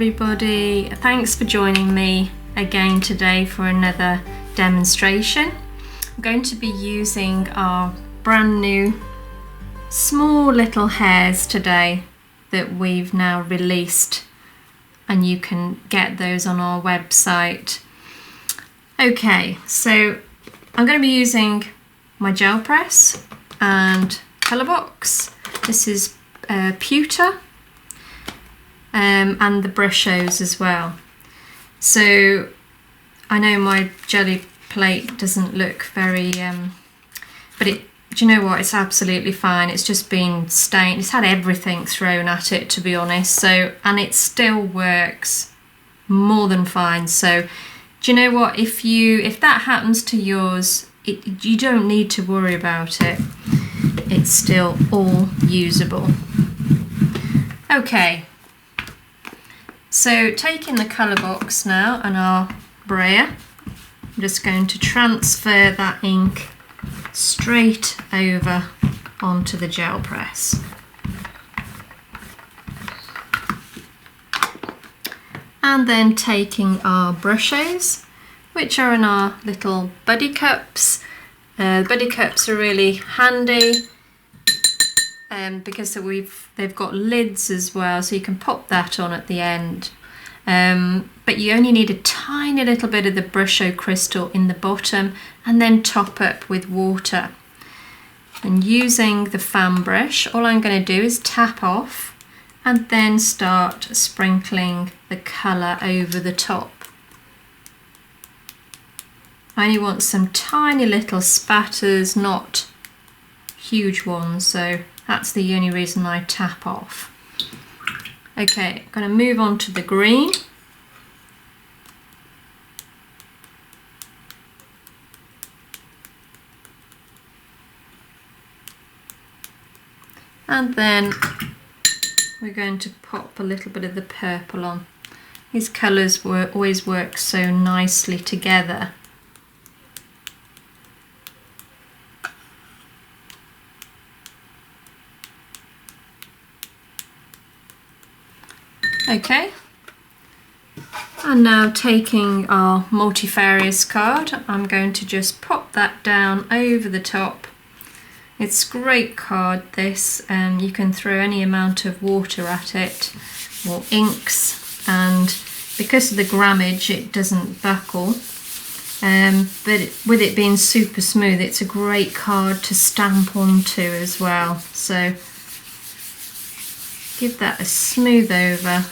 everybody, thanks for joining me again today for another demonstration. I'm going to be using our brand new small little hairs today that we've now released, and you can get those on our website. Okay, so I'm going to be using my gel press and Colourbox. This is pewter. And the Brushos as well. So I know my jelly plate doesn't look very, but do you know what? It's absolutely fine. It's just been stained. It's had everything thrown at it, to be honest. So, and it still works more than fine. So, do you know what? If that happens to yours, you don't need to worry about it. It's still all usable. Okay. So taking the Colourbox now and our brayer, I'm just going to transfer that ink straight over onto the gel press. And then taking our Brushos, which are in our little buddy cups. Buddy cups are really handy because they've got lids as well, so you can pop that on at the end. But you only need a tiny little bit of the Brusho crystal in the bottom, and then top up with water. And using the fan brush, all I'm going to do is tap off and then start sprinkling the colour over the top. I only want some tiny little spatters, not huge ones, so that's the only reason I tap off. Okay, I'm going to move on to the green. And then we're going to pop a little bit of the purple on. These colours always work so nicely together. Okay, and now taking our multifarious card, I'm going to just pop that down over the top. It's a great card, this, and you can throw any amount of water at it or inks, and because of the grammage it doesn't buckle, but with it being super smooth, it's a great card to stamp onto as well. So give that a smooth over,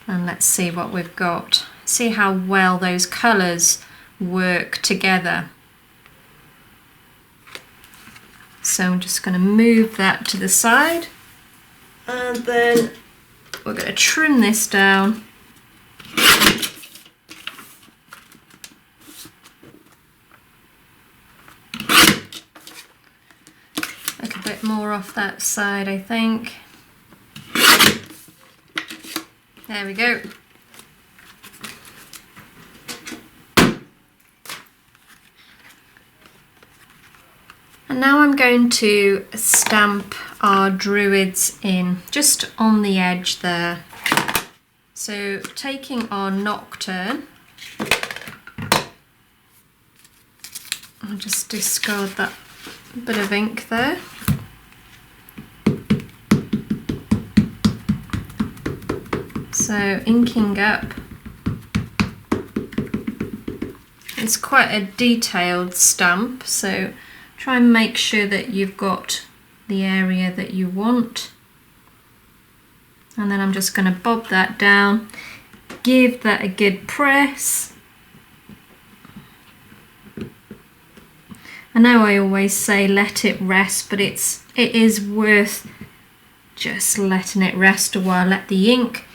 and let's see what we've got. See how well those colours work together. So I'm just going to move that to the side, and then we're going to trim this down. Like a bit more off that side, I think. There we go. And now I'm going to stamp our druids in just on the edge there. So taking our Nocturne, I'll just discard that bit of ink there. So inking up, it's quite a detailed stamp, so try and make sure that you've got the area that you want. And then I'm just going to bob that down, give that a good press. I know I always say let it rest, but it is worth just letting it rest a while. Let the ink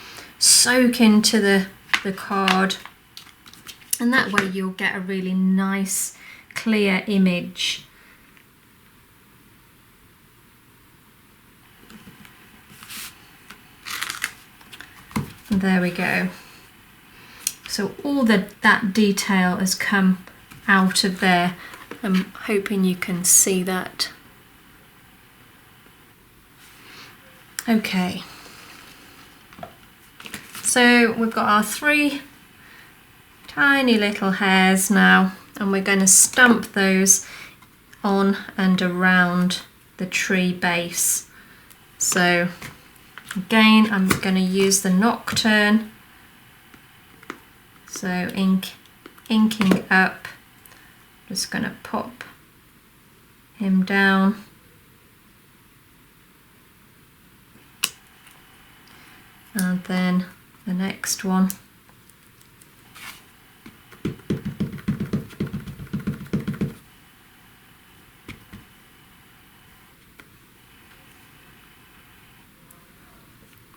soak into the card, and that way you'll get a really nice clear image. And there we go. So all that detail has come out of there. I'm hoping you can see that. Okay. So we've got our 3 tiny little hairs now, and we're going to stamp those on and around the tree base. So again, I'm going to use the Nocturne, so inking up, just going to pop him down. And then the next one.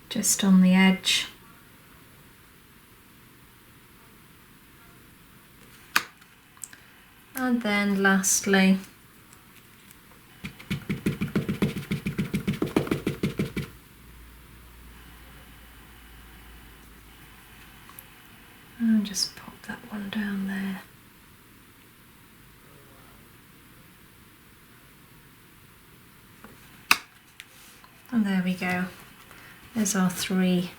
Just on the edge. And then lastly, and just pop that one down there. And there we go. There's our 3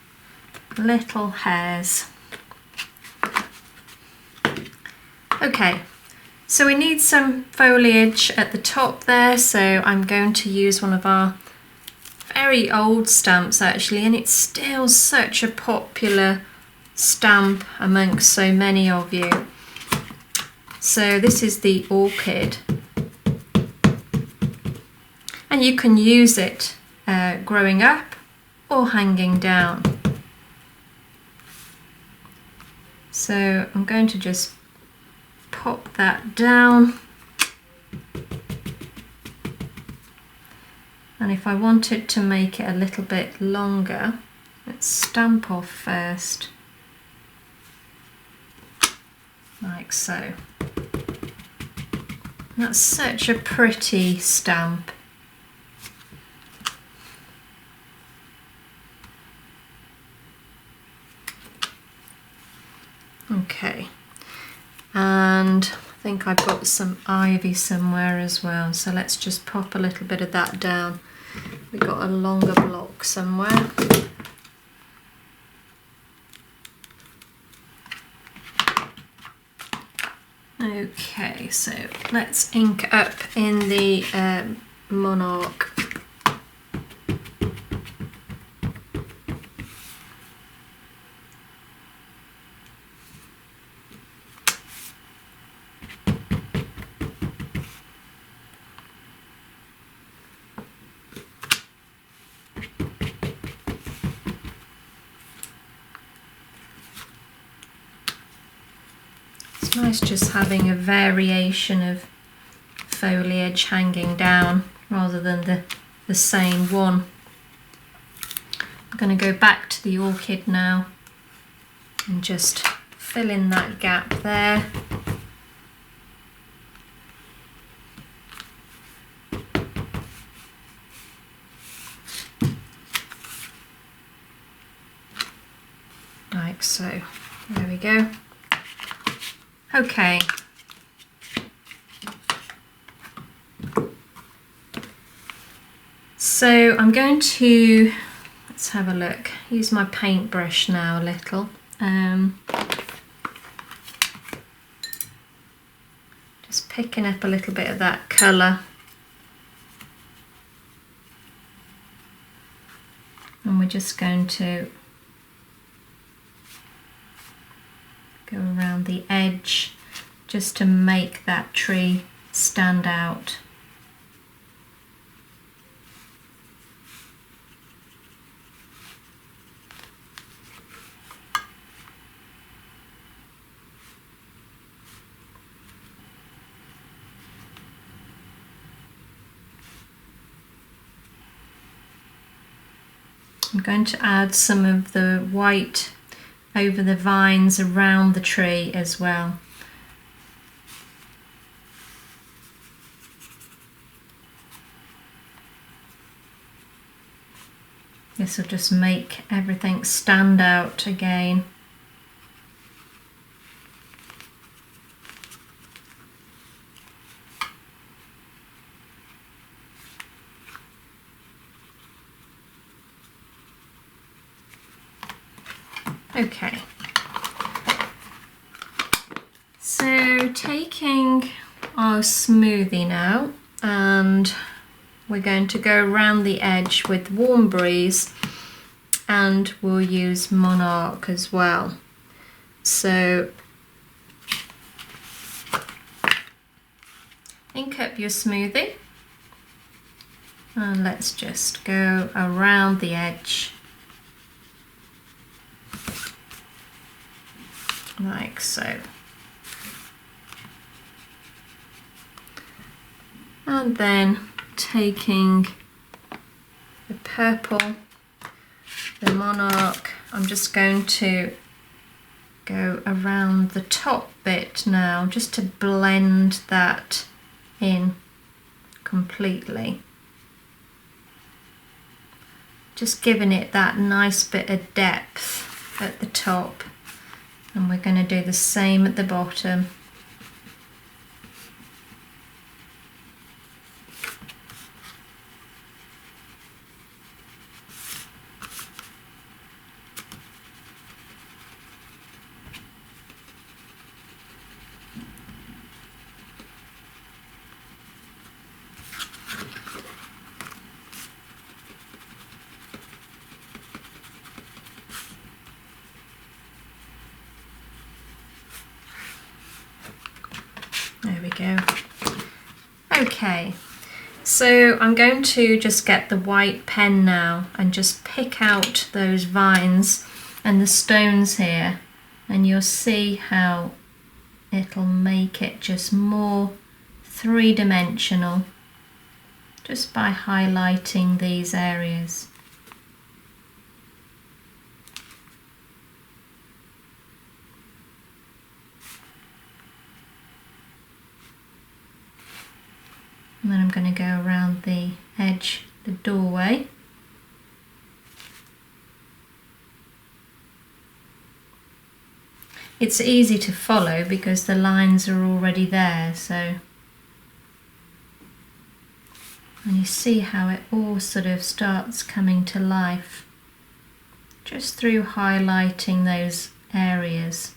little hairs. Okay, so we need some foliage at the top there, so I'm going to use one of our very old stamps actually, and it's still such a popular stamp amongst so many of you. So this is the orchid, and you can use it growing up or hanging down. So I'm going to just pop that down, and if I wanted to make it a little bit longer, let's stamp off first, like so. That's such a pretty stamp. Okay, and I think I've got some ivy somewhere as well, so let's just pop a little bit of that down. We've got a longer block somewhere. Okay, so let's ink up in the monarch. It's nice just having a variation of foliage hanging down rather than the same one. I'm going to go back to the orchid now and just fill in that gap there. Like so. There we go. Okay. So I'm going to, let's have a look, use my paintbrush now a little. Just picking up a little bit of that colour. And we're just going to go around the edge just to make that tree stand out. I'm going to add some of the white over the vines around the tree as well. This will just make everything stand out again. Okay. So taking our smoothie now, and we're going to go around the edge with Warm Breeze, and we'll use Monarch as well. So ink up your smoothie, and let's just go around the edge like so. And then taking the purple, the Monarch, I'm just going to go around the top bit now, just to blend that in completely. Just giving it that nice bit of depth at the top. And we're going to do the same at the bottom. There we go. Okay, so I'm going to just get the white pen now and just pick out those vines and the stones here, and you'll see how it'll make it just more three-dimensional just by highlighting these areas. And then I'm going to go around the edge, the doorway. It's easy to follow because the lines are already there, so. And you see how it all sort of starts coming to life just through highlighting those areas.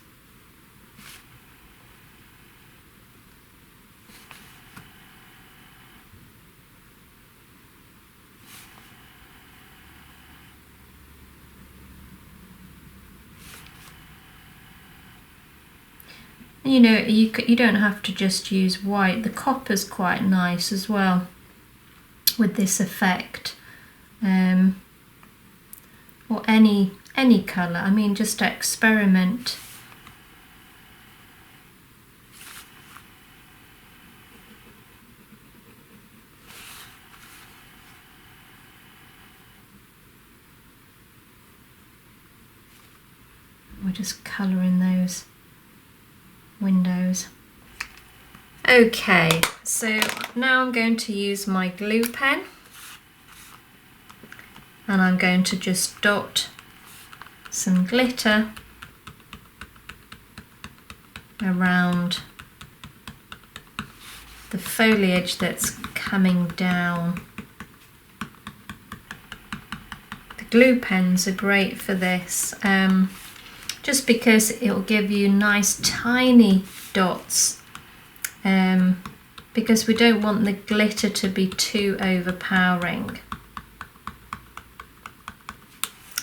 You know, you don't have to just use white. The copper's quite nice as well with this effect, or any colour. I mean, just experiment. We're just colouring those windows. Okay, so now I'm going to use my glue pen, and I'm going to just dot some glitter around the foliage that's coming down. The glue pens are great for this, just because it'll give you nice tiny dots, because we don't want the glitter to be too overpowering.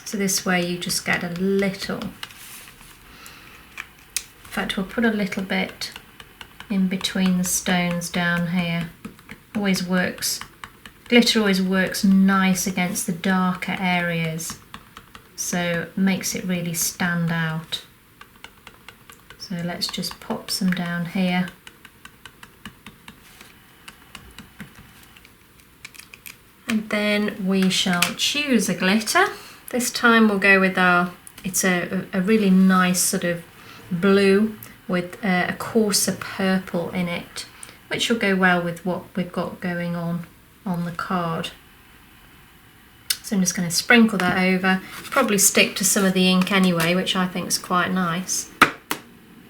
So this way you just get a little. In fact, we'll put a little bit in between the stones down here. Always works. Glitter always works nice against the darker areas, so it makes it really stand out. So let's just pop some down here. And then we shall choose a glitter. This time we'll go with it's a really nice sort of blue with a coarser purple in it, which will go well with what we've got going on the card. So I'm just going to sprinkle that over, probably stick to some of the ink anyway, which I think is quite nice.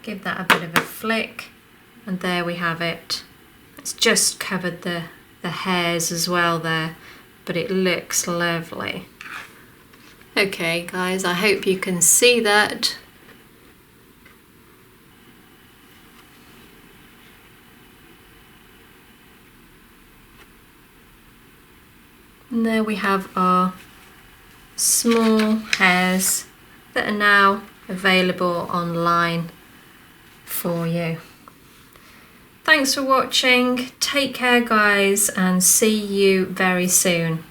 Give that a bit of a flick, and there we have it. It's just covered the hairs as well there, but it looks lovely. Okay guys, I hope you can see that. And there we have our small hairs that are now available online for you. Thanks for watching. Take care guys, and see you very soon.